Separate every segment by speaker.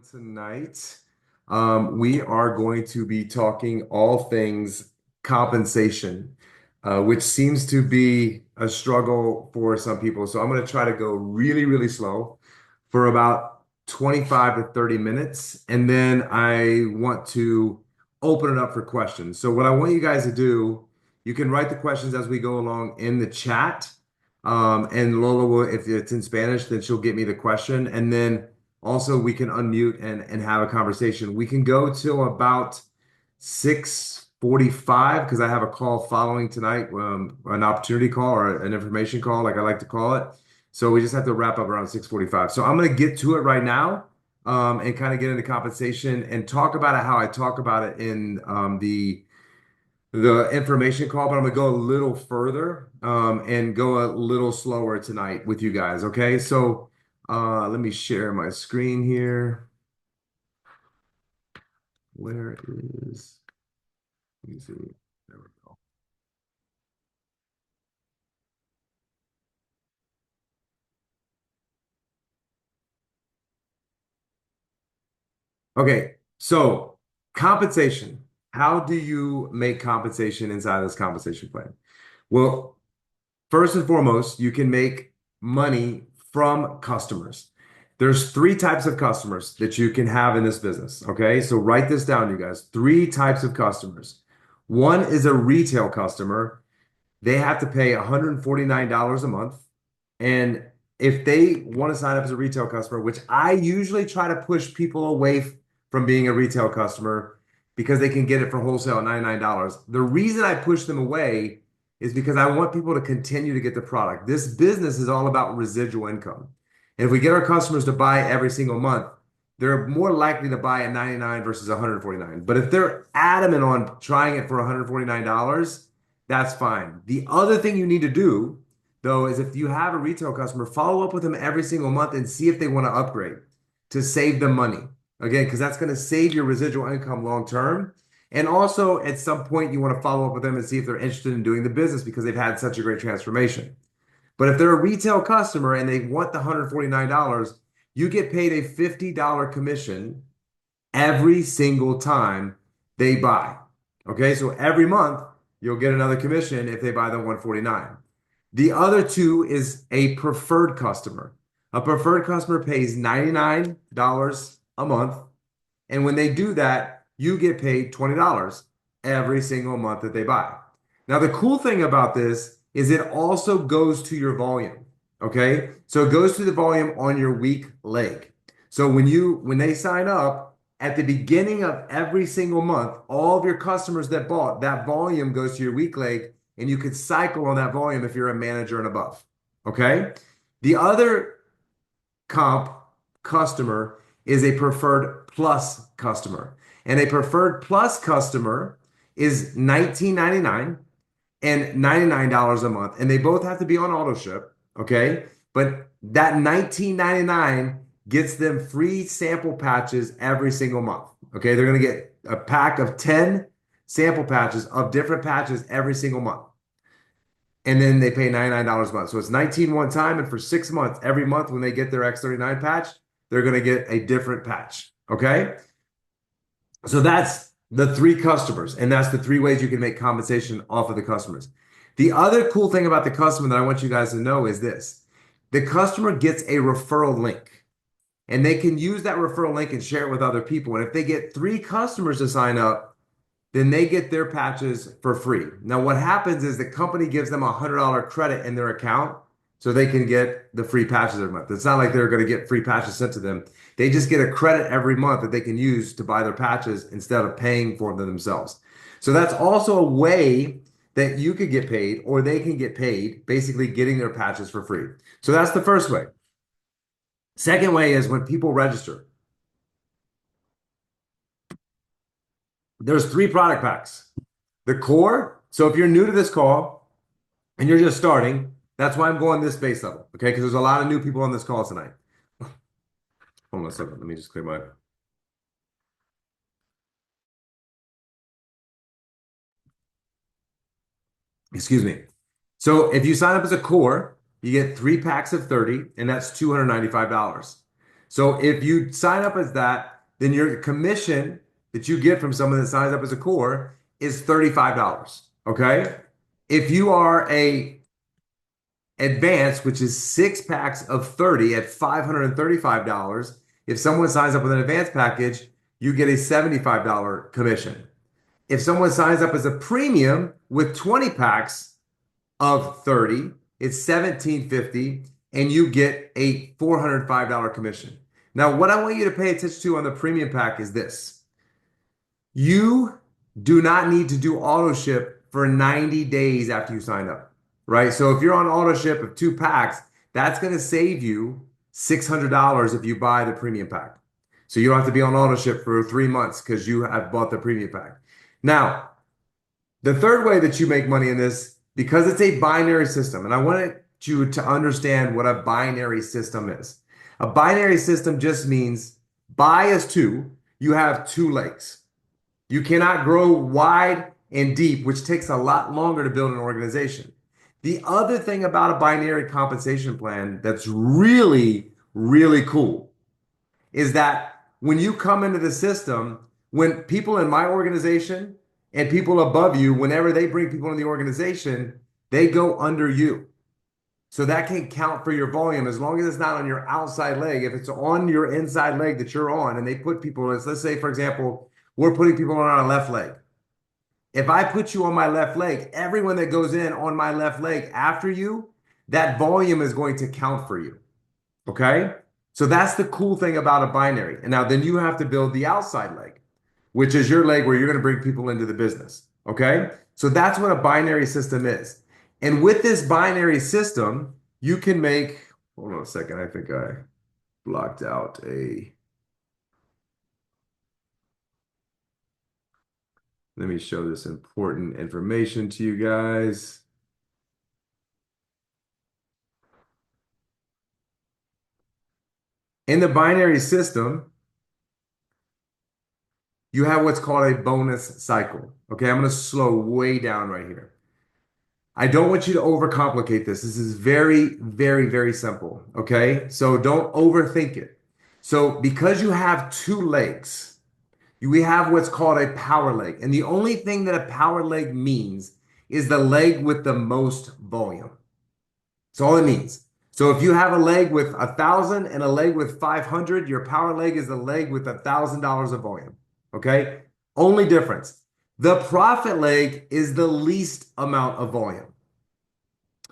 Speaker 1: Tonight, we are going to be talking all things compensation, which seems to be a struggle for some people. So I'm going to try to go really, really slow for about 25 to 30 minutes. And then I want to open it up for questions. So what I want you guys to do, you can write the questions as we go along in the chat. And Lola will, if it's in Spanish, then she'll get me the question. And then also, we can unmute and have a conversation. We can go till about 6:45 because I have a call following tonight, an opportunity call or an information call, like I like to call it. So we just have to wrap up around 6:45. So I'm going to get to it right now, and kind of get into compensation and talk about it how I talk about it in the information call, but I'm gonna go a little further and go a little slower tonight with you guys. Okay, so let me share my screen here. Where is, let me see. There we go. Okay, so compensation. How do you make compensation inside of this compensation plan? Well, first and foremost, you can make money from customers. There's three types of customers that you can have in this business. Okay. So write this down, you guys. Three types of customers. One is a retail customer. They have to pay $149 a month. And if they want to sign up as a retail customer, which I usually try to push people away from being a retail customer because they can get it for wholesale at $99. The reason I push them away is because I want people to continue to get the product. This business is all about residual income. And if we get our customers to buy every single month, they're more likely to buy at 99 versus 149. But if they're adamant on trying it for $149, that's fine. The other thing you need to do, though, is if you have a retail customer, follow up with them every single month and see if they want to upgrade to save them money. Again, because that's going to save your residual income long term. And also, at some point, you want to follow up with them and see if they're interested in doing the business because they've had such a great transformation. But if they're a retail customer and they want the $149, you get paid a $50 commission every single time they buy. Okay, so every month you'll get another commission if they buy the 149. The other two is a preferred customer. A preferred customer pays $99 a month, and when they do that, you get paid $20 every single month that they buy. Now, the cool thing about this is it also goes to your volume. Okay, so it goes to the volume on your weak leg. So when they sign up at the beginning of every single month, all of your customers that bought, that volume goes to your weak leg, and you could cycle on that volume if you're a manager and above. Okay, the other comp customer is a preferred plus customer. And a preferred plus customer is $19.99 and $99 a month. And they both have to be on auto ship. Okay. But that $19.99 gets them free sample patches every single month. Okay. They're going to get a pack of 10 sample patches of different patches every single month. And then they pay $99 a month. So it's 19 one time, and for 6 months, every month when they get their X39 patch, they're going to get a different patch. Okay. So that's the three customers, and that's the three ways you can make compensation off of the customers. The other cool thing about the customer that I want you guys to know is this. The customer gets a referral link, and they can use that referral link and share it with other people. And if they get three customers to sign up, then they get their patches for free. Now, what happens is the company gives them a $100 credit in their account so they can get the free patches every month. It's not like they're going to get free patches sent to them. They just get a credit every month that they can use to buy their patches instead of paying for them themselves. So that's also a way that you could get paid or they can get paid, basically getting their patches for free. So that's the first way. Second way is when people register. There's three product packs. The core, so if you're new to this call and you're just starting, that's why I'm going this base level, okay? Because there's a lot of new people on this call tonight. Hold on a second. Let me just clear my. Excuse me. So if you sign up as a core, you get three packs of 30, and that's $295. So if you sign up as that, then your commission that you get from someone that signs up as a core is $35. Okay. If you are a advanced, which is 6 packs of 30 at $535, if someone signs up with an advanced package, you get a $75 commission. If someone signs up as a premium with 20 packs of 30, it's $17.50 and you get a $405 commission. Now, what I want you to pay attention to on the premium pack is this. You do not need to do auto ship for 90 days after you sign up, right? So if you're on auto ship of 2 packs, that's going to save you $600 if you buy the premium pack. So you don't have to be on auto ship for 3 months because you have bought the premium pack. Now, the third way that you make money in this, because it's a binary system, and I want you to understand what a binary system is. A binary system just means bi is 2, you have 2 legs. You cannot grow wide and deep, which takes a lot longer to build an organization. The other thing about a binary compensation plan that's really, really cool is that when you come into the system, when people in my organization and people above you, whenever they bring people in the organization, they go under you. So that can count for your volume as long as it's not on your outside leg. If it's on your inside leg that you're on, and they put people, let's say, for example, we're putting people on our left leg. If I put you on my left leg, everyone that goes in on my left leg after you, that volume is going to count for you. Okay? So that's the cool thing about a binary. And now then you have to build the outside leg, which is your leg where you're going to bring people into the business. Okay? So that's what a binary system is. And with this binary system, you can make, hold on a second, I think I blocked out let me show this important information to you guys. In the binary system, you have what's called a bonus cycle. Okay, I'm going to slow way down right here. I don't want you to overcomplicate this. This is very, very, very simple. Okay, so don't overthink it. So because you have 2 legs, we have what's called a power leg. And the only thing that a power leg means is the leg with the most volume. That's all it means. So if you have a leg with 1,000 and a leg with 500, your power leg is the leg with $1,000 of volume. Okay? Only difference. The profit leg is the least amount of volume.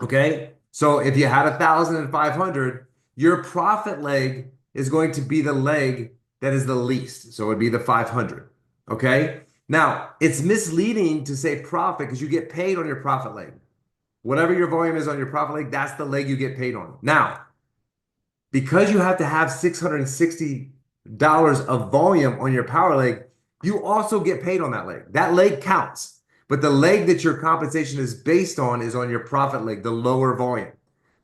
Speaker 1: Okay? So if you had 1,000 and 500, your profit leg is going to be the leg that is the least. So it would be the 500. Okay? Now, it's misleading to say profit because you get paid on your profit leg. Whatever your volume is on your profit leg, that's the leg you get paid on. Now, because you have to have $660 of volume on your power leg, you also get paid on that leg. That leg counts. But the leg that your compensation is based on is on your profit leg, the lower volume.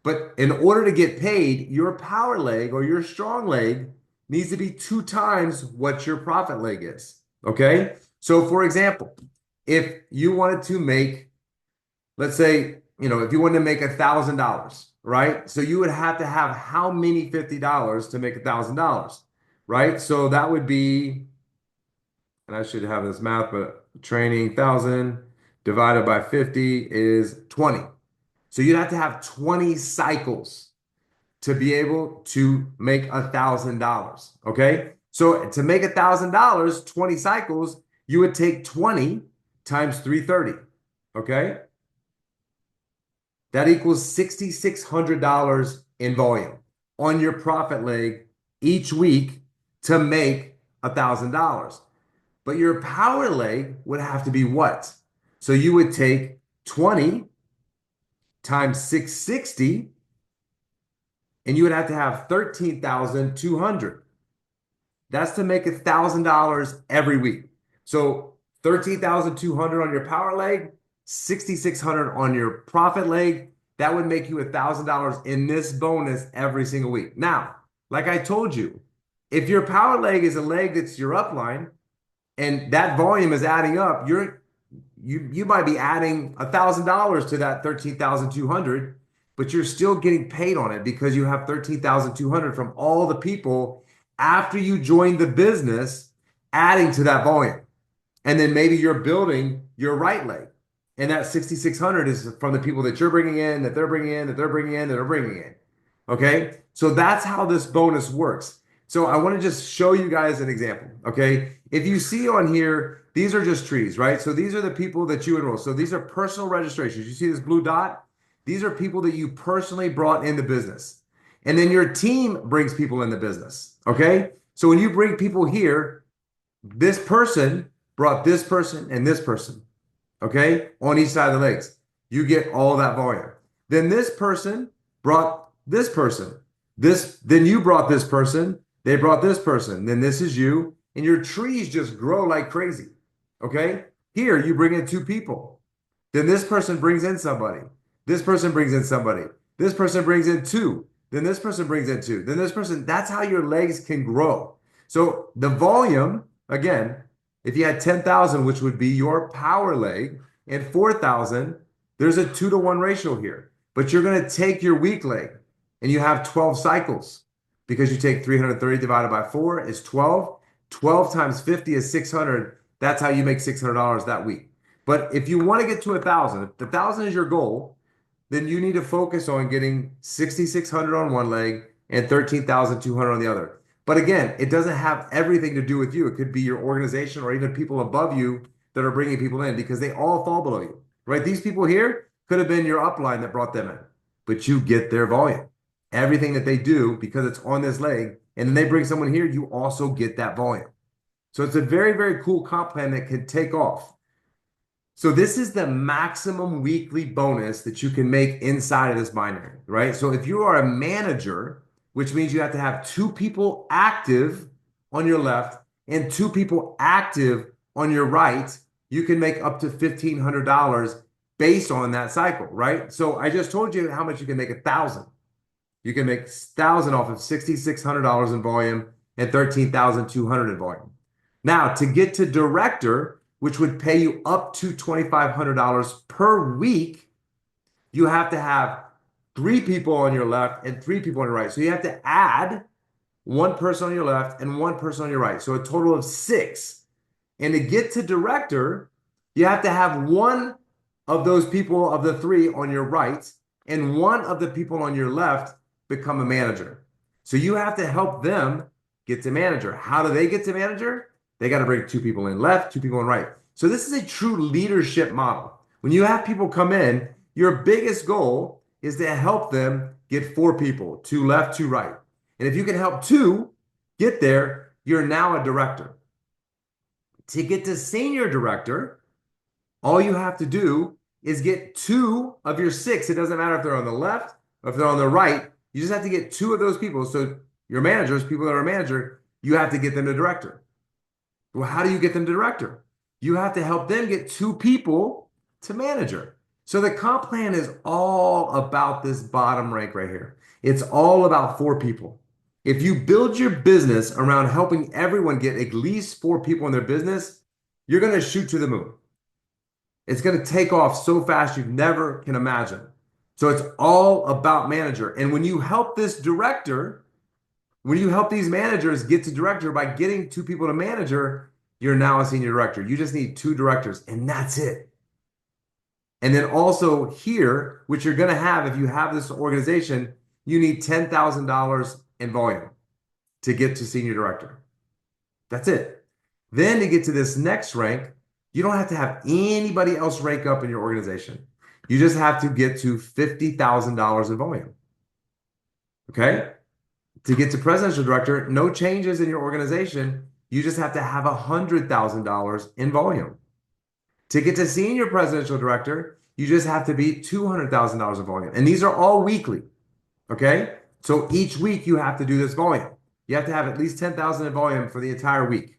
Speaker 1: But in order to get paid, your power leg or your strong leg needs to be 2 times what your profit leg is. Okay? So for example, if you wanted to make, let's say, if you wanted to make $1,000, right? So you would have to have how many $50 to make $1,000, right? So that would be, and I should have this math, but training 1,000 divided by 50 is 20. So you'd have to have 20 cycles to be able to make $1,000. Okay. So to make $1,000, 20 cycles, you would take 20 times 330. Okay. That equals $6,600 in volume on your profit leg each week to make $1,000. But your power leg would have to be what? So you would take 20 times 660, and you would have to have 13,200. That's to make $1,000 every week. So 13,200 on your power leg, 6,600 on your profit leg. That would make you $1,000 in this bonus every single week. Now, like I told you, if your power leg is a leg that's your upline and that volume is adding up, you might be adding $1,000 to that 13,200, but you're still getting paid on it because you have 13,200 from all the people after you join the business, adding to that volume. And then maybe you're building your right leg. And that 6,600 is from the people that you're bringing in, that they're bringing in, that they're bringing in, that are bringing in. Okay. So that's how this bonus works. So I want to just show you guys an example. Okay. If you see on here, these are just trees, right? So these are the people that you enroll. So these are personal registrations. You see this blue dot? These are people that you personally brought into business. And then your team brings people into business. Okay. So when you bring people here, this person brought this person and this person, okay, on each side of the legs. You get all that volume. Then this person brought this person. Then you brought this person. They brought this person. Then this is you. And your trees just grow like crazy. Okay? Here, you bring in two people. Then this person brings in somebody. This person brings in somebody. This person brings in two. Then this person brings in two. Then this person. That's how your legs can grow. So the volume, again, if you had 10,000, which would be your power leg, and 4,000, there's a 2-to-1 ratio here. But you're going to take your weak leg, and you have 12 cycles because you take 330 divided by 4 is 12. 12 times 50 is 600. That's how you make $600 that week. But if you want to get to 1,000, if the 1,000 is your goal, then you need to focus on getting 6,600 on one leg and 13,200 on the other. But again, it doesn't have everything to do with you. It could be your organization or even people above you that are bringing people in because they all fall below you, right? These people here could have been your upline that brought them in, but you get their volume. Everything that they do because it's on this leg, and then they bring someone here, you also get that volume. So it's a very, very cool comp plan that can take off. So this is the maximum weekly bonus that you can make inside of this binary, right? So if you are a manager, which means you have to have 2 people active on your left and 2 people active on your right, you can make up to $1,500 based on that cycle, right? So I just told you how much you can make 1,000. You can make 1,000 off of $6,600 in volume and 13,200 in volume. Now, to get to director, which would pay you up to $2,500 per week, you have to have 3 people on your left and 3 people on your right. So you have to add 1 person on your left and 1 person on your right. So a total of 6. And to get to director, you have to have 1 of those people of the 3 on your right and 1 of the people on your left become a manager. So you have to help them get to manager. How do they get to manager? They got to bring 2 people in left, 2 people in right. So this is a true leadership model. When you have people come in, your biggest goal is to help them get 4 people, 2 left, 2 right. And if you can help 2 get there, you're now a director. To get to senior director, all you have to do is get 2 of your 6. It doesn't matter if they're on the left or if they're on the right. You just have to get 2 of those people. So your managers, people that are a manager, you have to get them to director. Well, how do you get them to director? You have to help them get 2 people to manager. So the comp plan is all about this bottom rank right here. It's all about 4 people. If you build your business around helping everyone get at least 4 people in their business, you're going to shoot to the moon. It's going to take off so fast you never can imagine. So it's all about manager. And when you help this director, when you help these managers get to director by getting 2 people to manager, you're now a senior director. You just need 2 directors, and that's it. And then also here, which you're going to have if you have this organization, you need $10,000 in volume to get to senior director. That's it. Then to get to this next rank, you don't have to have anybody else rank up in your organization. You just have to get to $50,000 in volume. Okay? To get to presidential director, no changes in your organization. You just have to have $100,000 in volume. To get to senior presidential director, you just have to be $200,000 in volume. And these are all weekly. Okay? So each week you have to do this volume. You have to have at least 10,000 in volume for the entire week.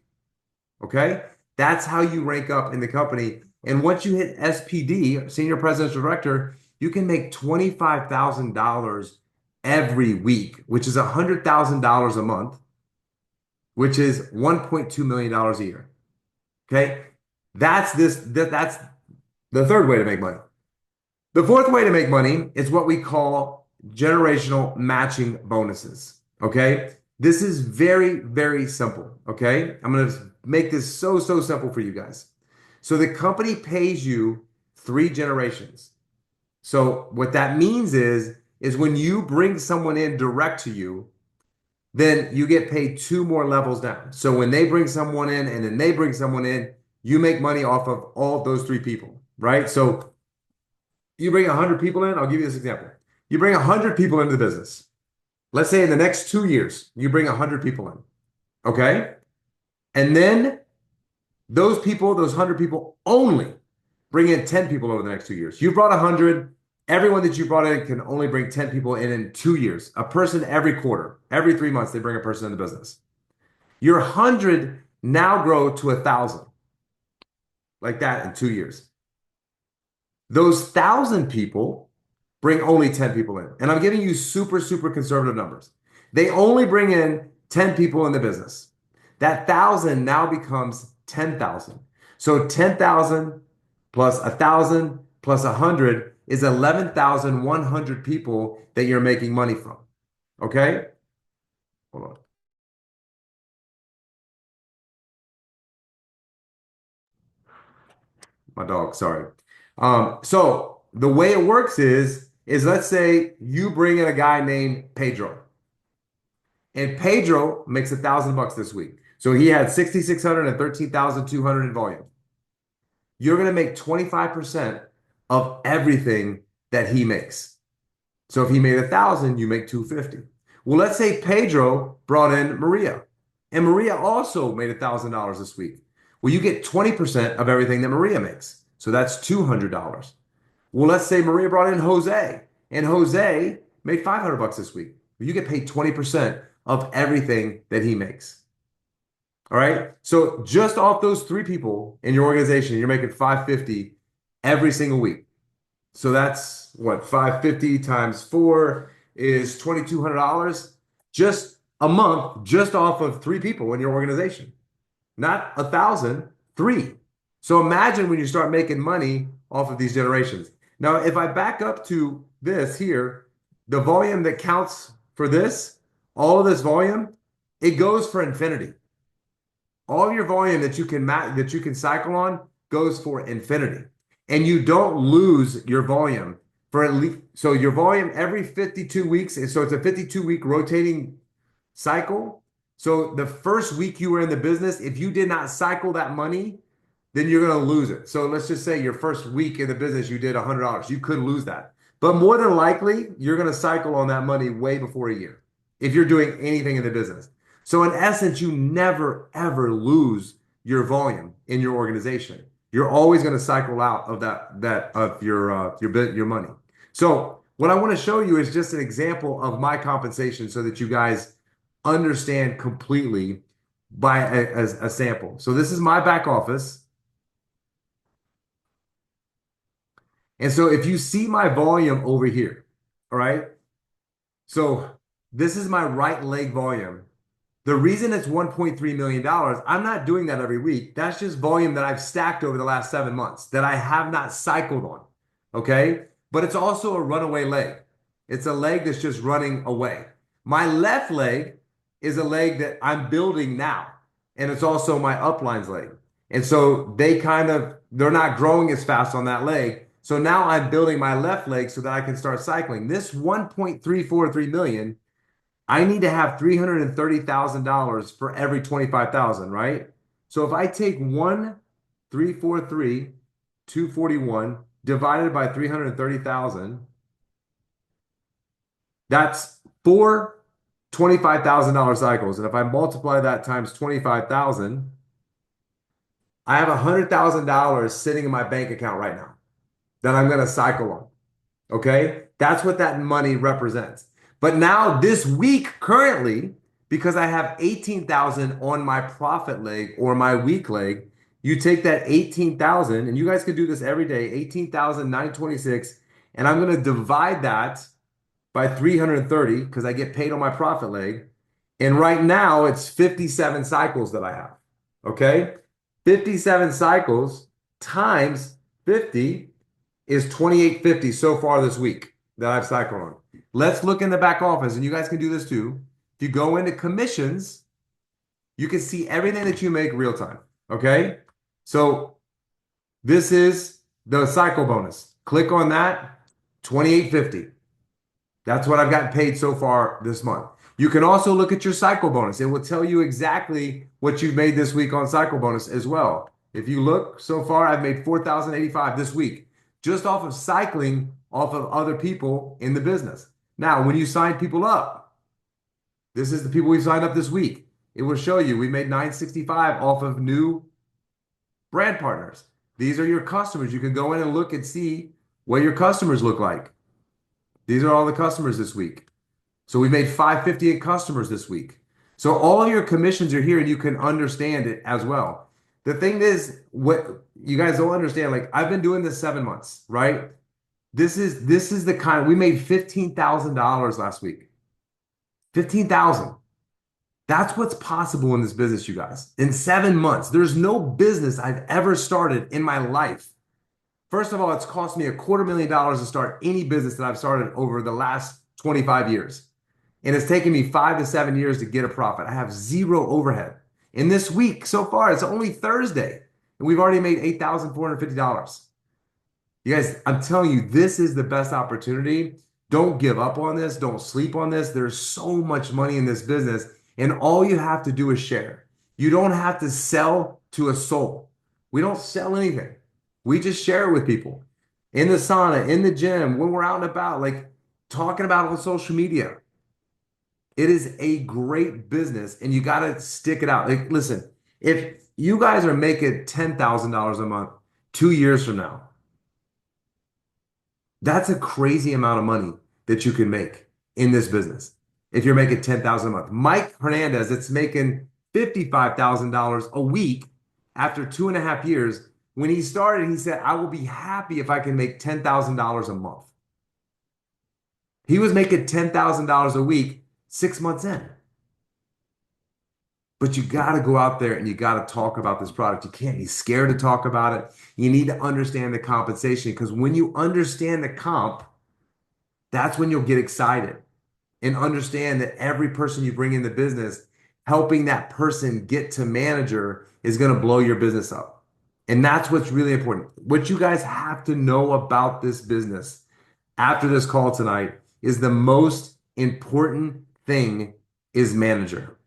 Speaker 1: Okay? That's how you rank up in the company. And once you hit SPD, senior presidential director, you can make $25,000 every week, which is $100,000 a month, which is $1.2 million a year. Okay? That's the third way to make money. The 4th way to make money is what we call generational matching bonuses. Okay? This is very, very simple. Okay. I'm going to make this so, so simple for you guys. So the company pays you 3 generations. So what that means is when you bring someone in direct to you, then you get paid 2 more levels down. So when they bring someone in and then they bring someone in, you make money off of all those 3 people, right? So you bring 100 people in. I'll give you this example. You bring 100 people into the business. Let's say in the next 2 years, you bring 100 people in, okay? And then those people, those 100 people only bring in 10 people over the next 2 years. You brought 100. Everyone that you brought in can only bring 10 people in 2 years. A person every quarter, every 3 months, they bring a person in the business. Your 100 now grow to 1,000, like that in 2 years. Those 1,000 people bring only 10 people in. And I'm giving you super, super conservative numbers. They only bring in 10 people in the business. That 1,000 now becomes 10,000. So 10,000 plus 1,000 plus 100 is 11,100 people that you're making money from. Okay? Hold on. My dog, sorry. So the way it works is let's say you bring in a guy named Pedro, and Pedro makes $1,000 this week. So he had 6,600 and 13,200 in volume. You're going to make 25% of everything that he makes. So if he made 1,000, you make 250. Well, let's say Pedro brought in Maria, and Maria also made $1,000 this week. Well, you get 20% of everything that Maria makes. So that's $200. Well, let's say Maria brought in Jose, and Jose made $500 this week. Well, you get paid 20% of everything that he makes. All right. So just off those 3 people in your organization, you're making 550 every single week. So that's what 550 times 4 is $2,200 just a month, just off of 3 people in your organization. Not 1,000, 3. So imagine when you start making money off of these generations. Now, if I back up to this here, the volume that counts for this, all of this volume, it goes for infinity. All of your volume that you can cycle on goes for infinity. And you don't lose your volume for at least, so your volume every 52 weeks, so it's a 52-week rotating cycle. So the first week you were in the business, if you did not cycle that money, then you're going to lose it. So let's just say your first week in the business, you did $100. You could lose that. But more than likely, you're going to cycle on that money way before a year if you're doing anything in the business. So in essence, you never, ever lose your volume in your organization. You're always going to cycle out of that of your money. So what I want to show you is just an example of my compensation so that you guys understand completely by a sample. So this is my back office. And so if you see my volume over here, all right? So this is my right leg volume. The reason it's $1.3 million, I'm not doing that every week. That's just volume that I've stacked over the last 7 months that I have not cycled on. Okay? But it's also a runaway leg. It's a leg that's just running away. My left leg is a leg that I'm building now. And it's also my uplines leg. And so they're not growing as fast on that leg. So now I'm building my left leg so that I can start cycling. This 1.343 million, I need to have $330,000 for every 25,000, right? So if I take 1,343,241 divided by 330,000, that's 4 $25,000 cycles. And if I multiply that times 25,000, I have $100,000 sitting in my bank account right now that I'm going to cycle on. Okay? That's what that money represents. But now this week, currently, because I have 18,000 on my profit leg or my weak leg, you take that 18,000, and you guys can do this every day, 18,926, and I'm going to divide that by 330 because I get paid on my profit leg. And right now it's 57 cycles that I have. Okay? 57 cycles times 50 is 2,850 so far this week that I've cycled on. Let's look in the back office, and you guys can do this too. If you go into commissions, you can see everything that you make real time. Okay. So this is the cycle bonus. Click on that, 28.50. That's what I've gotten paid so far this month. You can also look at your cycle bonus. It will tell you exactly what you've made this week on cycle bonus as well. If you look so far, I've made 4,085 this week just off of cycling off of other people in the business. Now, when you sign people up, this is the people we signed up this week. It will show you we made 965 off of new brand partners. These are your customers. You can go in and look and see what your customers look like. These are all the customers this week. So we made 550 in customers this week. So all your commissions are here and you can understand it as well. The thing is, what you guys don't understand, like I've been doing this 7 months, right? This is the kind we made $15,000 last week. 15,000. That's what's possible in this business, you guys. In 7 months, there's no business I've ever started in my life. First of all, it's cost me $250,000 to start any business that I've started over the last 25 years. And it's taken me 5 to 7 years to get a profit. I have zero overhead. In this week so far, it's only Thursday, and we've already made $8,450. You guys, I'm telling you, this is the best opportunity. Don't give up on this. Don't sleep on this. There's so much money in this business, and all you have to do is share. You don't have to sell to a soul. We don't sell anything. We just share it with people in the sauna, in the gym, when we're out and about, like talking about it on social media. It is a great business, and you got to stick it out. Like, listen, if you guys are making $10,000 a month 2 years from now, that's a crazy amount of money that you can make in this business. If you're making 10,000 a month, Mike Hernandez, it's making $55,000 a week after 2.5 years. When he started, he said, I will be happy if I can make $10,000 a month. He was making $10,000 a week 6 months in. But you got to go out there and you got to talk about this product. You can't be scared to talk about it. You need to understand the compensation, because when you understand the comp, that's when you'll get excited and understand that every person you bring in the business, helping that person get to manager is going to blow your business up. And that's what's really important. What you guys have to know about this business after this call tonight is the most important thing is manager.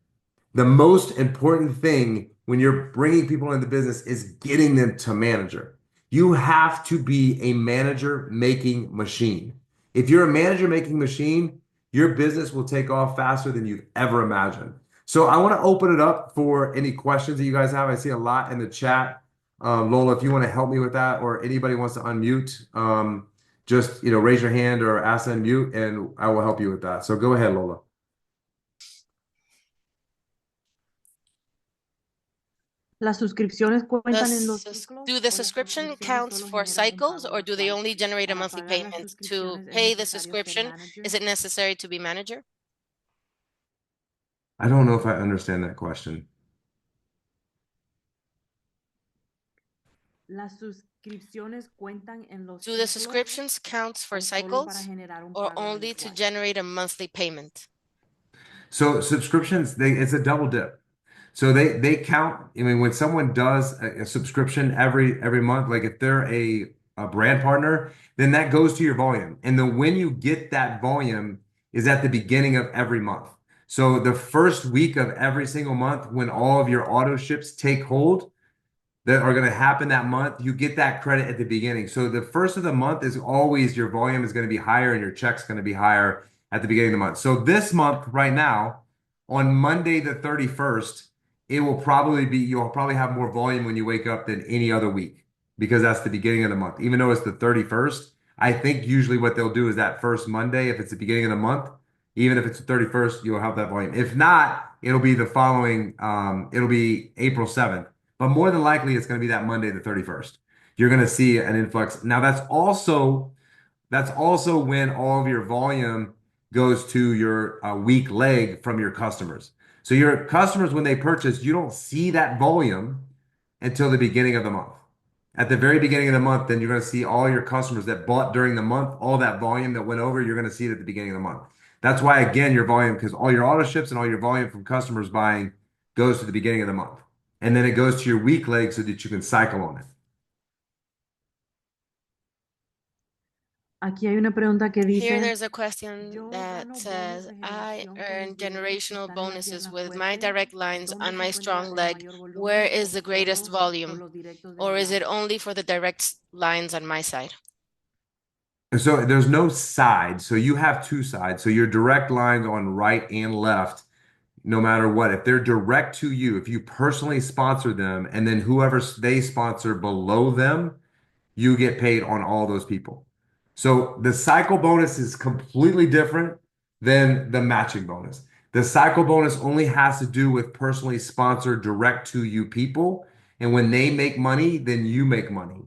Speaker 1: The most important thing when you're bringing people into business is getting them to manager. You have to be a manager making machine. If you're a manager making machine, your business will take off faster than you've ever imagined. So I want to open it up for any questions that you guys have. I see a lot in the chat. Lola, if you want to help me with that, or anybody wants to unmute, just raise your hand or ask to unmute, and I will help you with that. So go ahead, Lola.
Speaker 2: ¿Las suscripciones cuentan en los
Speaker 3: Do the subscription counts for cycles, or do they only generate a monthly payment? To pay the subscription, is it necessary to be manager?
Speaker 1: I don't know if I understand that question.
Speaker 2: ¿Las suscripciones cuentan en los
Speaker 3: Do the subscriptions counts for cycles, or only to generate a monthly payment?
Speaker 1: So subscriptions, it's a double dip. So they count. I mean, when someone does a subscription every month, like if they're a brand partner, then that goes to your volume. And then when you get that volume is at the beginning of every month. So the first week of every single month, when all of your auto ships take hold, that are going to happen that month, you get that credit at the beginning. So the first of the month is always your volume is going to be higher and your check's going to be higher at the beginning of the month. So this month, right now, on Monday the 31st, you'll probably have more volume when you wake up than any other week, because that's the beginning of the month. Even though it's the 31st, I think usually what they'll do is that first Monday, if it's the beginning of the month, even if it's the 31st, you'll have that volume. If not, it'll be the following, it'll be April 7th. But more than likely, it's going to be that Monday, the 31st. You're going to see an influx. Now, that's also when all of your volume goes to your weak leg from your customers. So your customers, when they purchase, you don't see that volume until the beginning of the month. At the very beginning of the month, then you're going to see all your customers that bought during the month, all that volume that went over, you're going to see it at the beginning of the month. That's why, again, your volume, because all your auto ships and all your volume from customers buying goes to the beginning of the month. And then it goes to your week leg so that you can cycle on it.
Speaker 2: Aquí hay una pregunta que
Speaker 3: Here
Speaker 2: dice,
Speaker 3: there's a question
Speaker 2: yo
Speaker 3: that
Speaker 2: gano bonos
Speaker 3: says,
Speaker 2: de
Speaker 3: I
Speaker 2: generación con
Speaker 3: earn
Speaker 2: mis directos que
Speaker 3: generational
Speaker 2: están en la
Speaker 3: bonuses
Speaker 2: pierna
Speaker 3: with my
Speaker 2: fuerte.
Speaker 3: direct lines
Speaker 2: ¿Dónde
Speaker 3: on
Speaker 2: se
Speaker 3: my
Speaker 2: encuentra
Speaker 3: strong
Speaker 2: el
Speaker 3: leg.
Speaker 2: mayor
Speaker 3: Where
Speaker 2: volumen
Speaker 3: is
Speaker 2: o
Speaker 3: the greatest
Speaker 2: solo
Speaker 3: volume?
Speaker 2: por los directos de
Speaker 3: Or
Speaker 2: mi
Speaker 3: is it
Speaker 2: lado?
Speaker 3: only for the direct lines on my side?
Speaker 1: And so there's no side. So you have two sides. So your direct lines on right and left, no matter what, if they're direct to you, if you personally sponsor them, and then whoever they sponsor below them, you get paid on all those people. So the cycle bonus is completely different than the matching bonus. The cycle bonus only has to do with personally sponsored direct to you people. And when they make money, then you make money.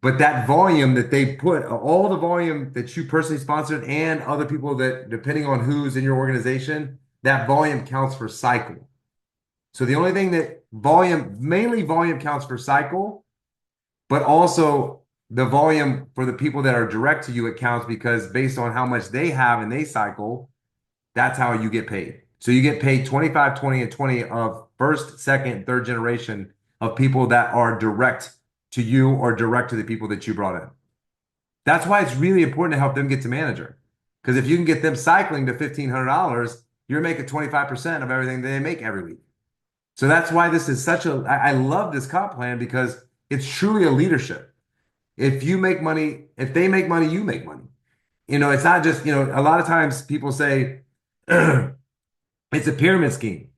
Speaker 1: But that volume that they put, all the volume that you personally sponsored and other people that, depending on who's in your organization, that volume counts for cycle. So the only thing that volume, mainly volume counts for cycle, but also the volume for the people that are direct to you, it counts because based on how much they have and they cycle, that's how you get paid. So you get paid 25, 20, and 20 of first, second, third generation of people that are direct to you or direct to the people that you brought in. That's why it's really important to help them get to manager. Because if you can get them cycling to $1,500, you're making 25% of everything they make every week. So that's why this is such a, I love this comp plan because it's truly a leadership. If you make money, if they make money, you make money. It's not just, a lot of times people say it's a pyramid scheme.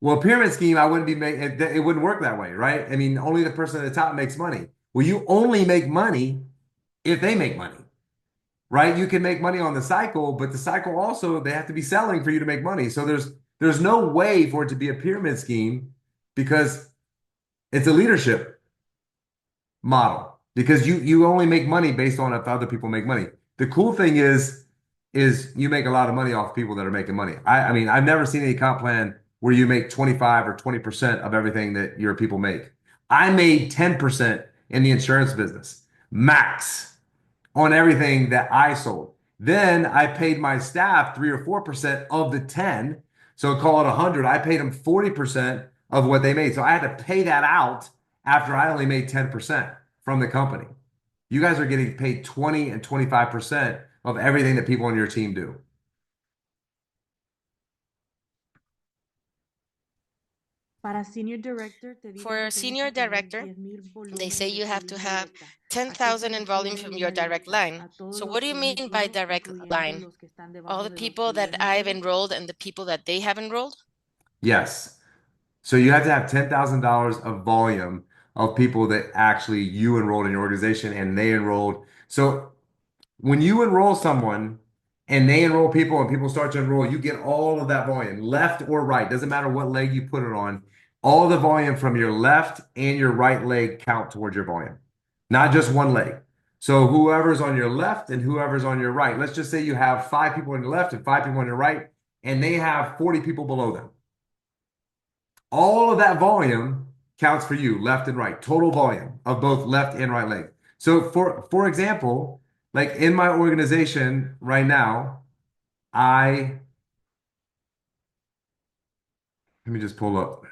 Speaker 1: Well, a pyramid scheme, I wouldn't be making it wouldn't work that way, right? I mean, only the person at the top makes money. Well, you only make money if they make money, right? You can make money on the cycle, but the cycle also they have to be selling for you to make money. So there's no way for it to be a pyramid scheme because it's a leadership model because you only make money based on if other people make money. The cool thing is you make a lot of money off people that are making money. I mean, I've never seen any comp plan where you make 25 or 20% of everything that your people make. I made 10% in the insurance business, max on everything that I sold. Then I paid my staff 3 or 4% of the 10. So call it 100. I paid them 40% of what they made. So I had to pay that out after I only made 10% from the company. You guys are getting paid 20 and 25% of everything that people on your team do.
Speaker 2: Para senior director te dicen
Speaker 3: For
Speaker 2: que
Speaker 3: a
Speaker 2: tienes
Speaker 3: senior
Speaker 2: que tener
Speaker 3: director,
Speaker 2: 10,000
Speaker 3: they
Speaker 2: volúmenes
Speaker 3: say
Speaker 2: de
Speaker 3: you
Speaker 2: tu
Speaker 3: have to
Speaker 2: línea
Speaker 3: have
Speaker 2: directa. ¿A qué se
Speaker 3: 10,000 in volume
Speaker 2: refiere
Speaker 3: from your
Speaker 2: línea
Speaker 3: direct
Speaker 2: directa?
Speaker 3: line.
Speaker 2: A todos
Speaker 3: So
Speaker 2: los
Speaker 3: what do you
Speaker 2: que he
Speaker 3: mean by
Speaker 2: metido,
Speaker 3: direct
Speaker 2: incluyendo
Speaker 3: line?
Speaker 2: los que están
Speaker 3: All
Speaker 2: debajo
Speaker 3: the
Speaker 2: de los
Speaker 3: people
Speaker 2: que yo he
Speaker 3: that I've
Speaker 2: metido.
Speaker 3: enrolled and the people that they have enrolled?
Speaker 1: Yes. So you have to have $10,000 of volume of people that actually you enrolled in your organization and they enrolled. So when you enroll someone and they enroll people and people start to enroll, you get all of that volume, left or right. Doesn't matter what leg you put it on. All the volume from your left and your right leg count towards your volume, not just one leg. So whoever's on your left and whoever's on your right, let's just say you have 5 people on your left and 5 people on your right, and they have 40 people below them. All of that volume counts for you, left and right, total volume of both left and right leg. So for example, like in my organization right now, let me just pull up.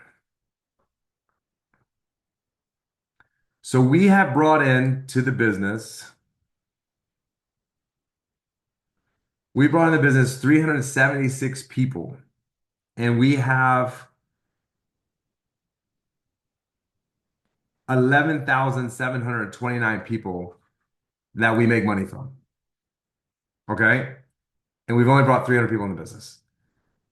Speaker 1: So we have brought in to the business, we brought in the business 376 people, and we have 11,729 people that we make money from. Okay. And we've only brought 300 people in the business.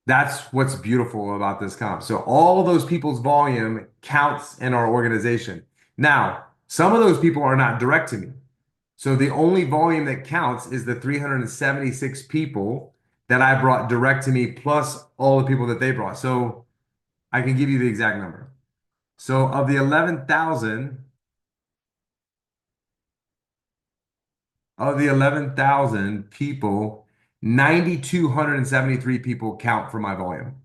Speaker 1: That's what's beautiful about this comp. So all of those people's volume counts in our organization. Now, some of those people are not direct to me. So the only volume that counts is the 376 people that I brought direct to me plus all the people that they brought. So I can give you the exact number. So of the 11,000 people, 9,273 people count for my volume.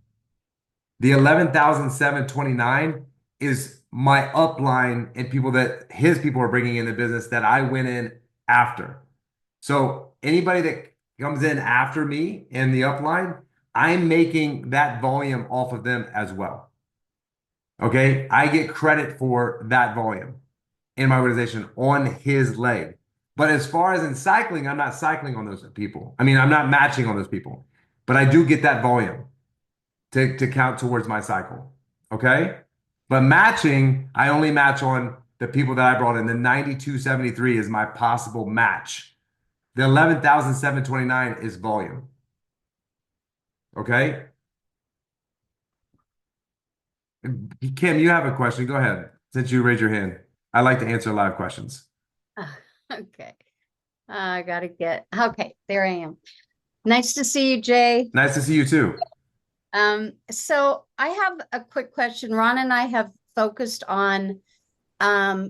Speaker 1: The 11,729 is my upline and people that his people are bringing in the business that I went in after. So anybody that comes in after me in the upline, I'm making that volume off of them as well. Okay, I get credit for that volume in my organization on his leg. But as far as in cycling, I'm not cycling on those people. I mean, I'm not matching on those people, but I do get that volume to count towards my cycle. Okay. But matching, I only match on the people that I brought in. The 9273 is my possible match. The 11,729 is volume. Okay. Kim, you have a question. Go ahead. Since you raised your hand, I like to answer live questions.
Speaker 4: Okay. I gotta get, okay, there I am. Nice to see you, Jay.
Speaker 1: Nice to see you too.
Speaker 4: So I have a quick question. Ron and I have focused on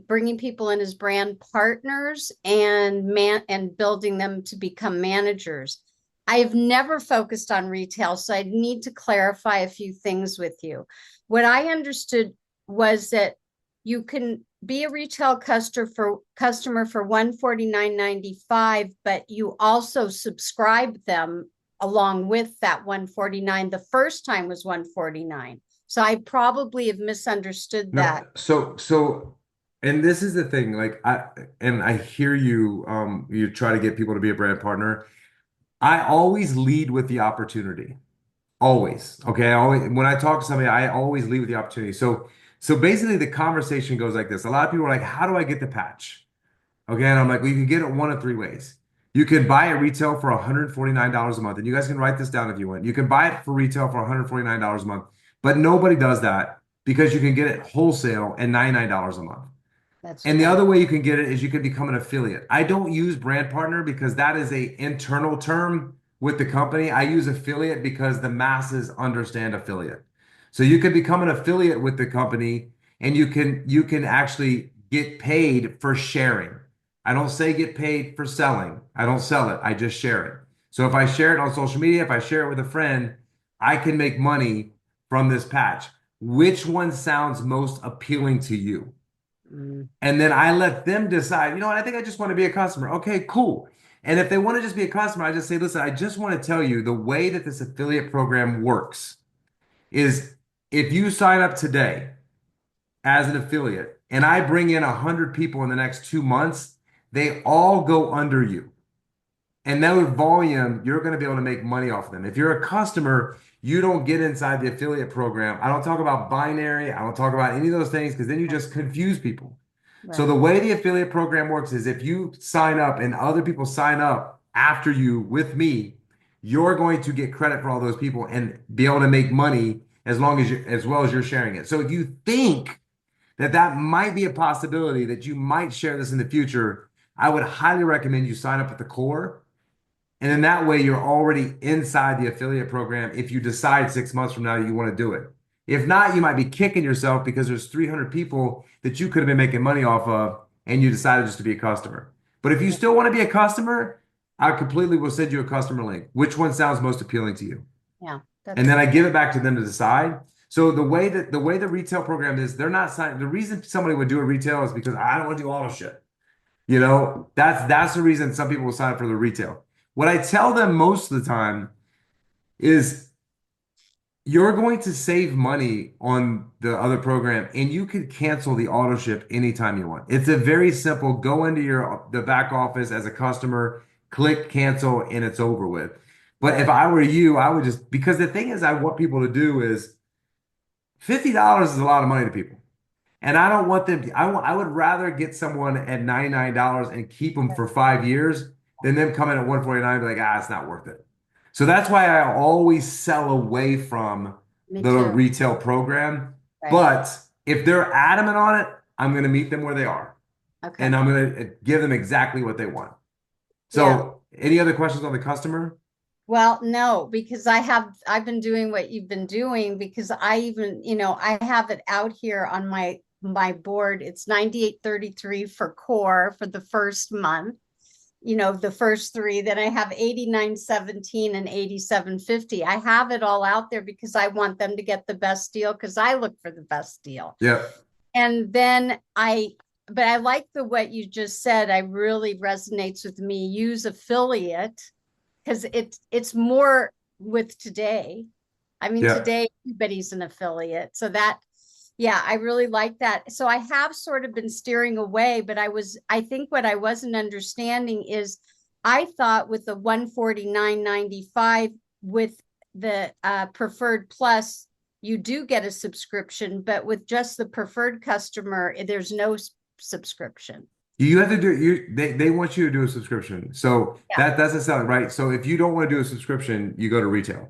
Speaker 4: bringing people in as brand partners and building them to become managers. I've never focused on retail, so I need to clarify a few things with you. What I understood was that you can be a retail customer for $149.95, but you also subscribe them along with that $149. The first time was $149. So I probably have misunderstood that.
Speaker 1: And this is the thing, like I hear you, you try to get people to be a brand partner. I always lead with the opportunity. Always. Okay. When I talk to somebody, I always lead with the opportunity. So basically the conversation goes like this. A lot of people are like, how do I get the patch? Okay. And I'm like, well, you can get it one of three ways. You can buy it retail for $149 a month. And you guys can write this down if you want. You can buy it for retail for $149 a month, but nobody does that because you can get it wholesale at $99 a month. And the other way you can get it is you can become an affiliate. I don't use brand partner because that is a internal term with the company. I use affiliate because the masses understand affiliate. So you can become an affiliate with the company and you can actually get paid for sharing. I don't say get paid for selling. I don't sell it. I just share it. So if I share it on social media, if I share it with a friend, I can make money from this patch. Which one sounds most appealing to you? And then I let them decide, you know what, I think I just want to be a customer. Okay, cool. And if they want to just be a customer, I just say, listen, I just want to tell you the way that this affiliate program works is if you sign up today as an affiliate and I bring in 100 people in the next 2 months, they all go under you. And that volume, you're going to be able to make money off of them. If you're a customer, you don't get inside the affiliate program. I don't talk about binary. I don't talk about any of those things because then you just confuse people. Right. So the way the affiliate program works is if you sign up and other people sign up after you with me, you're going to get credit for all those people and be able to make money as well as you're sharing it. So if you think that might be a possibility that you might share this in the future, I would highly recommend you sign up at the core. And in that way, you're already inside the affiliate program if you decide 6 months from now you want to do it. If not, you might be kicking yourself because there's 300 people that you could have been making money off of and you decided just to be a customer. But if you still want to be a customer, I completely will send you a customer link. Which one sounds most appealing to you?
Speaker 4: Yeah.
Speaker 1: And then I give it back to them to decide. So the way the retail program is, they're not signing. The reason somebody would do a retail is because I don't want to do all the shit. You know, that's the reason some people will sign up for the retail. What I tell them most of the time is you're going to save money on the other program and you can cancel the auto ship anytime you want. It's a very simple, go into the back office as a customer, click cancel, and it's over with. But if I were you, I would just, because the thing is I want people to do is $50 is a lot of money to people. And I don't want them to, I would rather get someone at $99 and keep them for 5 years than them coming at $149 and be like, it's not worth it. So that's why I always sell away from the retail program. Right. But if they're adamant on it, I'm going to meet them where they are. Okay. And I'm going to give them exactly what they want. So any other questions on the customer?
Speaker 4: Well, no, because I've been doing what you've been doing because I even, I have it out here on my board. It's 98.33 for core for the first month, the first three. Then I have 89.17 and 87.50. I have it all out there because I want them to get the best deal because I look for the best deal.
Speaker 1: Yeah.
Speaker 4: And then but I like what you just said. I really resonates with me. Use affiliate because it's more with today. I mean,
Speaker 1: Yeah.
Speaker 4: today everybody's an affiliate. So that, yeah, I really like that. So I have sort of been steering away, but I think what I wasn't understanding is I thought with the 149.95 with the preferred plus, you do get a subscription, but with just the preferred customer, there's no subscription.
Speaker 1: You have to they want you to do a subscription. So
Speaker 4: Yeah.
Speaker 1: that doesn't sound right. So if you don't want to do a subscription, you go to retail.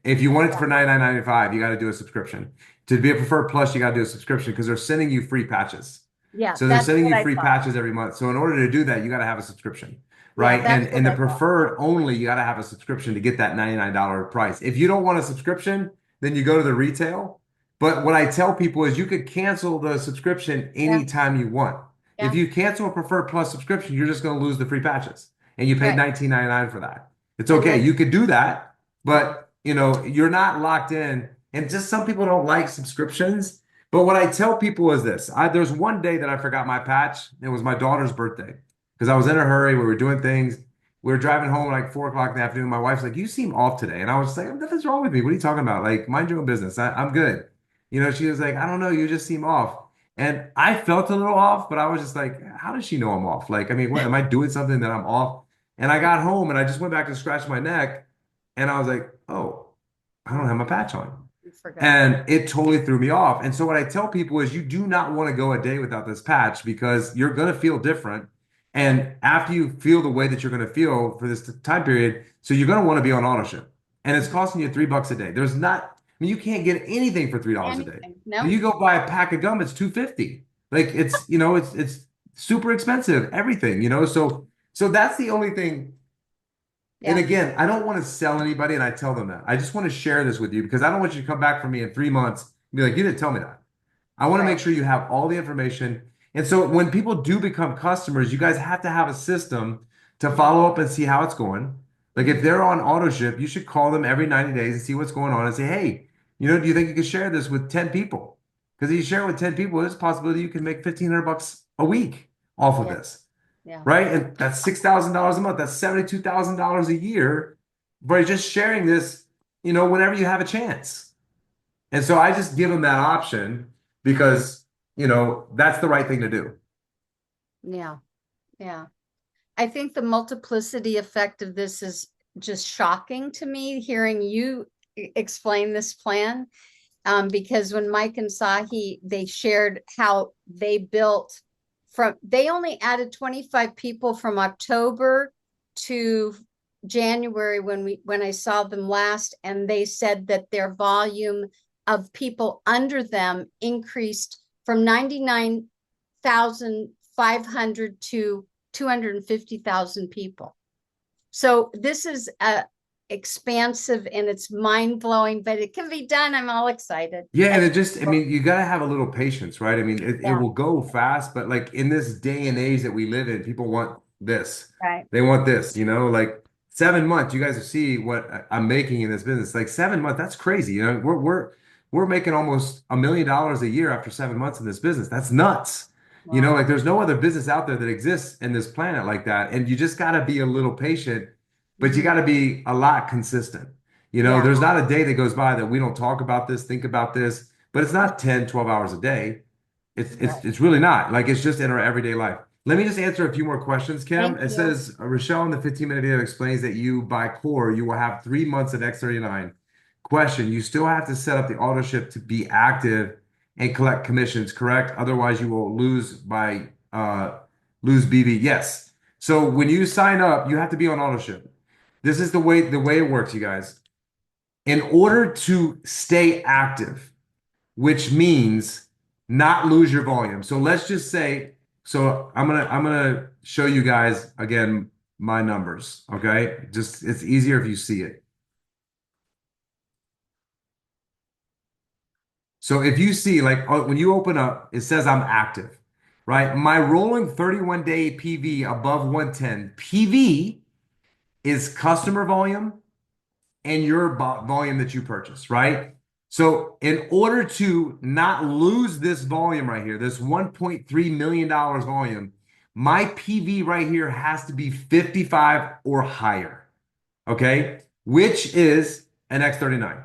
Speaker 1: If you want it for $99.95, you got to do a subscription. To be a preferred plus, you got to do a subscription because they're sending you free patches.
Speaker 4: Yeah,
Speaker 1: So they're
Speaker 4: that's
Speaker 1: sending
Speaker 4: what
Speaker 1: you
Speaker 4: I
Speaker 1: free
Speaker 4: thought.
Speaker 1: patches every month. So in order to do that, you got to have a subscription,
Speaker 4: Yeah,
Speaker 1: right?
Speaker 4: that's
Speaker 1: And the
Speaker 4: what I thought.
Speaker 1: preferred only, you got to have a subscription to get that $99 price. If you don't want a subscription, then you go to the retail. But what I tell people is you could cancel the subscription anytime you want. If
Speaker 4: Yeah.
Speaker 1: you cancel a preferred plus subscription, you're just going to lose the free patches, and you paid
Speaker 4: Right.
Speaker 1: $19.99 for that. It's
Speaker 4: And
Speaker 1: okay.
Speaker 4: that's-
Speaker 1: You could do that, but you know, you're not locked in. And just some people don't like subscriptions. But what I tell people is this. There's one day that I forgot my patch. It was my daughter's birthday because I was in a hurry. We were doing things. We were driving home like 4 o'clock in the afternoon. My wife's like, "You seem off today." And I was like, "Nothing's wrong with me. What are you talking about? Like, mind your own business. I'm good." You know, she was like, "I don't know. You just seem off." And I felt a little off, but I was just like, "How does she know I'm off? Like, I mean, what am I doing something that I'm off?" And I got home and I just went back to scratch my neck and I was like, "Oh, I don't have my patch on."
Speaker 4: You forgot.
Speaker 1: And it totally threw me off. And so what I tell people is you do not want to go a day without this patch because you're going to feel different. And after you feel the way that you're going to feel for this time period, so you're going to want to be on auto ship. And it's costing you $3 a day. There's not, I mean, you can't get anything for $3 a day.
Speaker 4: Anything. No.
Speaker 1: So you go buy a pack of gum, it's $2.50. Like it's, you know, it's super expensive, everything, you know. So that's the only thing. And
Speaker 4: Yeah.
Speaker 1: again, I don't want to sell anybody, and I tell them that. I just want to share this with you because I don't want you to come back for me in 3 months and be like, "You didn't tell me that." I want to
Speaker 4: Right.
Speaker 1: make sure you have all the information. And so when people do become customers, you guys have to have a system to follow up and see how it's going. Like if they're on auto ship, you should call them every 90 days and see what's going on and say, "Hey, you know, do you think you can share this with 10 people?" Because if you share it with 10 people, there's a possibility you can make $1,500 a week off of
Speaker 4: Yeah.
Speaker 1: this.
Speaker 4: Yeah.
Speaker 1: Right? And that's $6,000 a month. That's $72,000 a year by just sharing this, you know, whenever you have a chance. And so I just give them that option because, you know, that's the right thing to do.
Speaker 4: Yeah. Yeah. I think the multiplicity effect of this is just shocking to me, hearing you explain this plan. Because when Mike and Sahi, they shared how they built they only added 25 people from October to January when I saw them last, and they said that their volume of people under them increased from 99,500 to 250,000 people. So this is expansive and it's mind-blowing, but it can be done. I'm all excited.
Speaker 1: Yeah, and it just, I mean, you got to have a little patience, right? I mean, it
Speaker 4: Yeah.
Speaker 1: will go fast, but like in this day and age that we live in, people want this.
Speaker 4: Right.
Speaker 1: They want this, you know, like 7 months, you guys see what I'm making in this business. Like 7 months, that's crazy. You know, we're making almost $1 million a year after 7 months in this business. That's nuts. You know,
Speaker 4: Wow.
Speaker 1: like there's no other business out there that exists in this planet like that. And you just got to be a little patient, but you got to be a lot consistent. You know,
Speaker 4: Yeah.
Speaker 1: there's not a day that goes by that we don't talk about this, think about this, but it's not 10, 12 hours a day. It's really not. Like it's just in our everyday life. Let me just answer a few more questions, Kim.
Speaker 4: Thank
Speaker 1: It
Speaker 4: you.
Speaker 1: says Rochelle in the 15-minute video explains that you buy core, you will have 3 months of X39. Question, you still have to set up the auto ship to be active and collect commissions, correct? Otherwise, you will lose BB. Yes. So when you sign up, you have to be on auto ship. This is the way it works, you guys. In order to stay active, which means not lose your volume. So let's just say, so I'm gonna show you guys again my numbers. Okay, just it's easier if you see it. So if you see like when you open up, it says I'm active, right? My rolling 31-day PV above 110. PV is customer volume and your volume that you purchase, right? So in order to not lose this volume right here, this $1.3 million volume, my PV right here has to be 55 or higher. okay, which is an X39.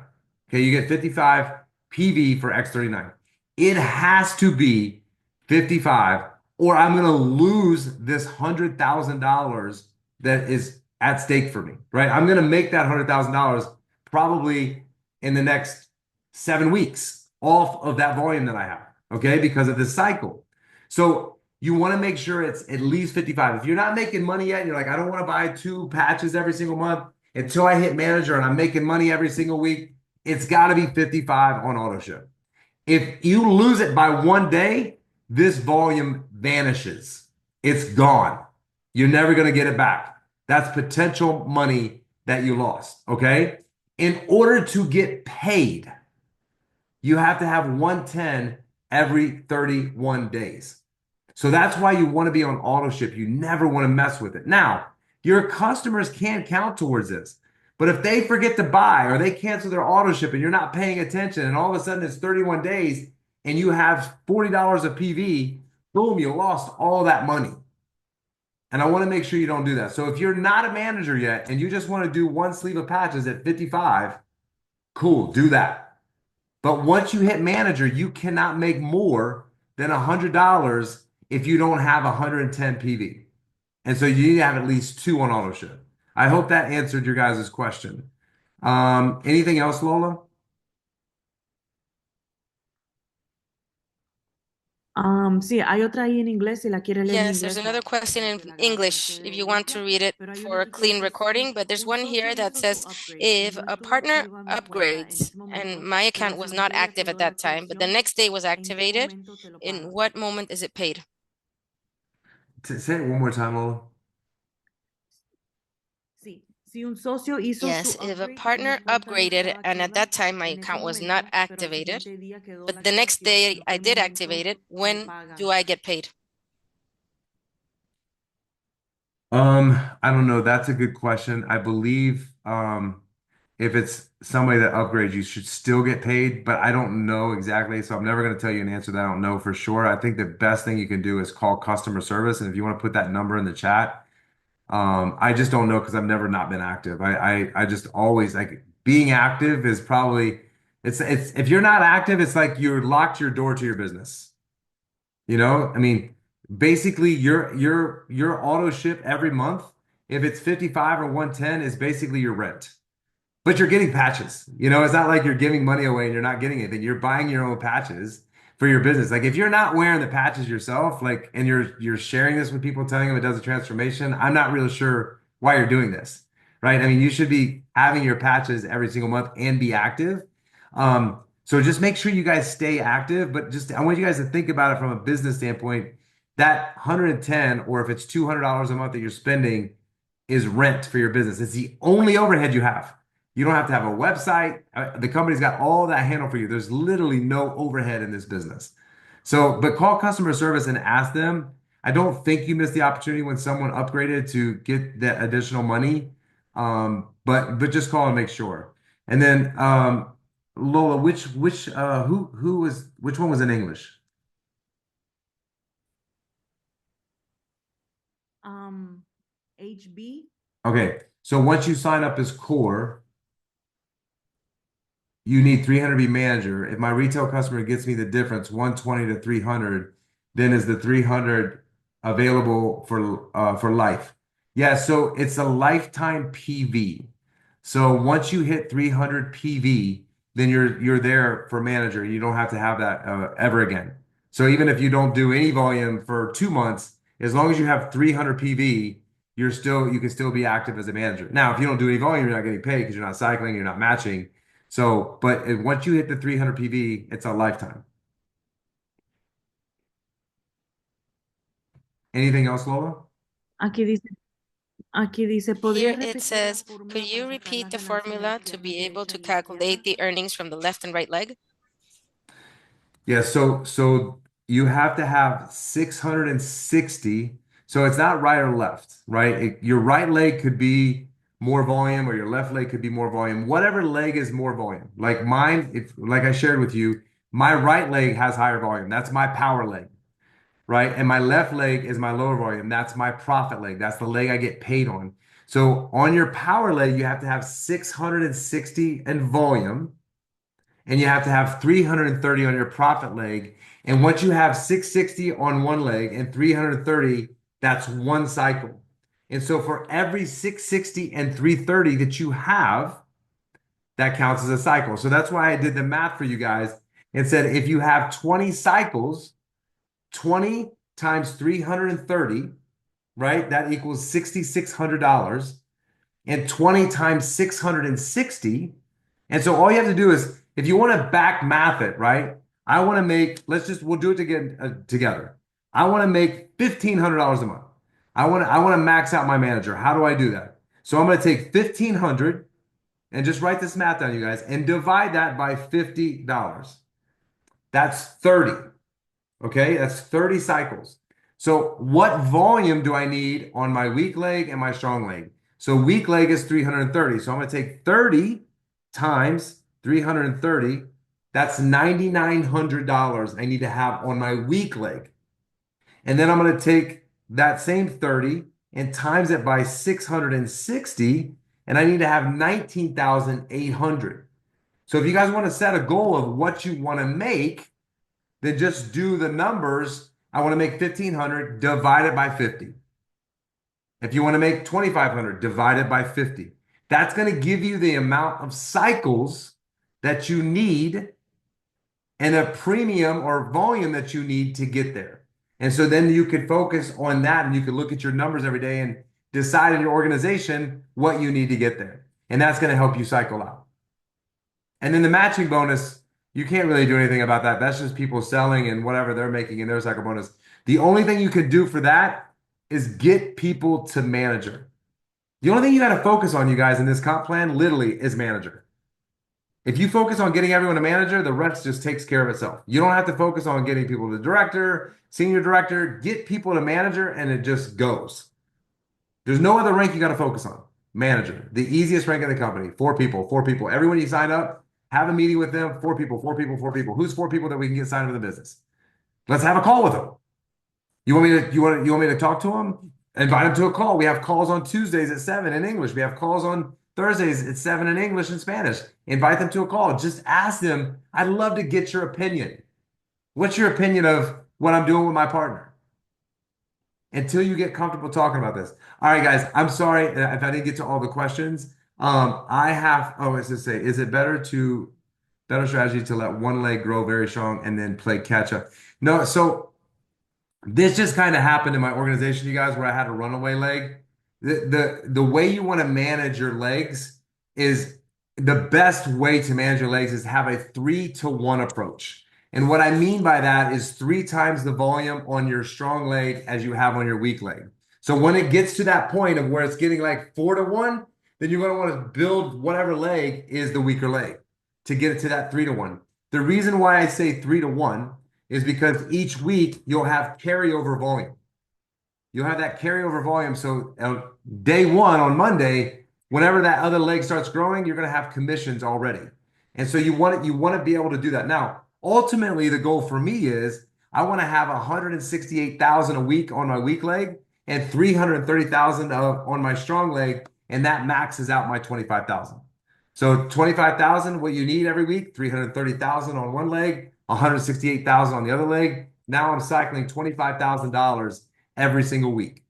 Speaker 1: Okay, you get 55 PV for X39. It has to be 55, or I'm going to lose this $100,000 that is at stake for me, right? I'm going to make that $100,000 probably in the next 7 weeks off of that volume that I have, okay, because of this cycle. So you want to make sure it's at least 55. If you're not making money yet, and you're like, I don't want to buy 2 patches every single month until I hit manager and I'm making money every single week, it's got to be 55 on auto ship. If you lose it by one day, this volume vanishes. It's gone. You're never going to get it back. That's potential money that you lost, okay? In order to get paid, you have to have 110 every 31 days. So that's why you want to be on auto ship. You never want to mess with it. Now, your customers can count towards this. But if they forget to buy or they cancel their auto ship and you're not paying attention and all of a sudden it's 31 days and you have $40 of PV, boom, you lost all that money. And I want to make sure you don't do that. So if you're not a manager yet and you just want to do one sleeve of patches at 55, cool, do that. But once you hit manager, you cannot make more than $100 if you don't have 110 PV. And so you need to have at least 2 on auto ship. I hope that answered your guys' question. Anything else, Lola?
Speaker 2: Sí, hay otra ahí en inglés si la quiere leer en
Speaker 3: Yes, there's
Speaker 2: inglés.
Speaker 3: another question in English if you want to read it for a clean recording, but there's one here that says, if a partner upgrades and my account was not active at that time, but the next day was activated, in what moment is it paid?
Speaker 1: Say it one more time, Lola.
Speaker 2: Sí, si un socio hizo
Speaker 3: Yes,
Speaker 2: su
Speaker 3: if a
Speaker 2: upgrade y mi
Speaker 3: partner
Speaker 2: cuenta no
Speaker 3: upgraded
Speaker 2: estaba
Speaker 3: and at
Speaker 2: activa
Speaker 3: that time my
Speaker 2: en ese
Speaker 3: account was not
Speaker 2: momento, pero al
Speaker 3: activated,
Speaker 2: siguiente día quedó la
Speaker 3: but the next
Speaker 2: activación,
Speaker 3: day
Speaker 2: ¿en
Speaker 3: I
Speaker 2: qué
Speaker 3: did
Speaker 2: momento
Speaker 3: activate it,
Speaker 2: me
Speaker 3: when
Speaker 2: paga?
Speaker 3: do I get paid?
Speaker 1: I don't know. That's a good question. I believe if it's somebody that upgrades, you should still get paid, but I don't know exactly. So I'm never going to tell you an answer that I don't know for sure. I think the best thing you can do is call customer service. And if you want to put that number in the chat, I just don't know because I've never not been active. I just always like being active is probably it's if you're not active, it's like you're locked your door to your business. You know, I mean, basically your auto ship every month, if it's 55 or 110, is basically your rent. But you're getting patches. You know, it's not like you're giving money away and you're not getting anything. You're buying your own patches for your business. Like if you're not wearing the patches yourself, like and you're sharing this with people, telling them it does a transformation, I'm not really sure why you're doing this. Right? I mean, you should be having your patches every single month and be active. So just make sure you guys stay active, but just I want you guys to think about it from a business standpoint. That 110, or if it's $200 a month that you're spending, is rent for your business. It's the only overhead you have. You don't have to have a website. The company's got all that handled for you. There's literally no overhead in this business. So, but call customer service and ask them. I don't think you missed the opportunity when someone upgraded to get that additional money. But just call and make sure. And then Lola, who was which one was in English?
Speaker 2: HB.
Speaker 1: Okay, so once you sign up as core, you need 300 to be manager. If my retail customer gets me the difference, 120 to 300, then is the 300 available for life? Yeah, so it's a lifetime PV. So once you hit 300 PV, then you're there for manager. You don't have to have that ever again. So even if you don't do any volume for 2 months, as long as you have 300 PV, you can still be active as a manager. Now, if you don't do any volume, you're not getting paid because you're not cycling, you're not matching. So, but once you hit the 300 PV, it's a lifetime. Anything else, Lola?
Speaker 2: Aquí dice, ¿podrías
Speaker 3: Here it
Speaker 2: repetir la
Speaker 3: says,
Speaker 2: fórmula
Speaker 3: could you
Speaker 2: para sacar
Speaker 3: repeat
Speaker 2: las
Speaker 3: the
Speaker 2: ganancias de
Speaker 3: formula to
Speaker 2: pierna
Speaker 3: be able
Speaker 2: derecha
Speaker 3: to
Speaker 2: y izquierda?
Speaker 3: calculate the earnings from the left and right leg?
Speaker 1: Yeah, so you have to have 660. So it's not right or left, right? Your right leg could be more volume or your left leg could be more volume. Whatever leg is more volume. Like mine, if like I shared with you, my right leg has higher volume. That's my power leg, right? And my left leg is my lower volume. That's my profit leg. That's the leg I get paid on. So on your power leg, you have to have 660 in volume, and you have to have 330 on your profit leg. And once you have 660 on one leg and 330, that's one cycle. And so for every 660 and 330 that you have, that counts as a cycle. So that's why I did the math for you guys and said if you have 20 cycles, 20 times 330, right? That equals $6,600. And 20 times 660. And so all you have to do is, if you want to back math it, right? I want to make, we'll do it together. I want to make $1,500 a month. I want to max out my manager. How do I do that? So I'm going to take 1,500 and just write this math down, you guys, and divide that by $50. That's 30. Okay, that's 30 cycles. So what volume do I need on my weak leg and my strong leg? So weak leg is 330. So I'm going to take 30 times 330. That's $9,900 I need to have on my weak leg. And then I'm going to take that same 30 and times it by 660, and I need to have 19,800. So if you guys want to set a goal of what you want to make, then just do the numbers. I want to make 1,500, divide it by 50. If you want to make 2,500, divide it by 50. That's going to give you the amount of cycles that you need and a premium or volume that you need to get there. And so then you could focus on that, and you could look at your numbers every day and decide in your organization what you need to get there. And that's going to help you cycle out. And then the matching bonus, you can't really do anything about that. That's just people selling and whatever they're making in their cycle bonus. The only thing you can do for that is get people to manager. The only thing you got to focus on, you guys, in this comp plan, literally, is manager. If you focus on getting everyone a manager, the rest just takes care of itself. You don't have to focus on getting people to director, senior director. Get people to manager, and it just goes. There's no other rank you got to focus on. Manager, the easiest rank in the company. 4 people, 4 people. Everyone you sign up, have a meeting with them. 4 people, 4 people, 4 people. Who's 4 people that we can get signed up for the business? Let's have a call with them. You want me to talk to them? Invite them to a call. We have calls on Tuesdays at 7 in English. We have calls on Thursdays at 7 in English and Spanish. Invite them to a call. Just ask them, I'd love to get your opinion. What's your opinion of what I'm doing with my partner? Until you get comfortable talking about this. All right, guys, I'm sorry if I didn't get to all the questions. It's to say, is it better strategy to let one leg grow very strong and then play catch up? No, so this just kind of happened in my organization, you guys, where I had a runaway leg. The way you want to manage your legs is the best way to manage your legs is have a 3-to-1 approach. And what I mean by that is 3 times the volume on your strong leg as you have on your weak leg. So when it gets to that point of where it's getting like 4-to-1, then you're going to want to build whatever leg is the weaker leg to get it to that 3-to-1. The reason why I say 3-to-1 is because each week you'll have carryover volume. You'll have that carryover volume. So day 1 on Monday, whenever that other leg starts growing, you're going to have commissions already. And so you want to be able to do that. Now, ultimately, the goal for me is I want to have 168,000 a week on my weak leg and 330,000 on my strong leg, and that maxes out my 25,000. So 25,000, what you need every week, 330,000 on one leg, 168,000 on the other leg. Now I'm cycling $25,000 every single week.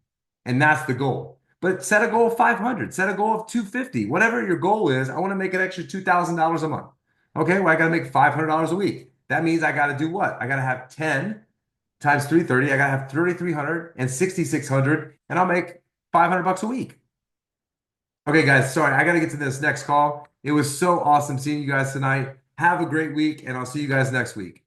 Speaker 1: And that's the goal. But set a goal of 500, set a goal of 250, whatever your goal is. I want to make an extra $2,000 a month. Okay, well, I got to make $500 a week. That means I got to do what? I got to have 10 times 330. I got to have 3,300 and 6,600, and I'll make $500 a week. Okay, guys, sorry, I got to get to this next call. It was so awesome seeing you guys tonight. Have a great week, and I'll see you guys next week.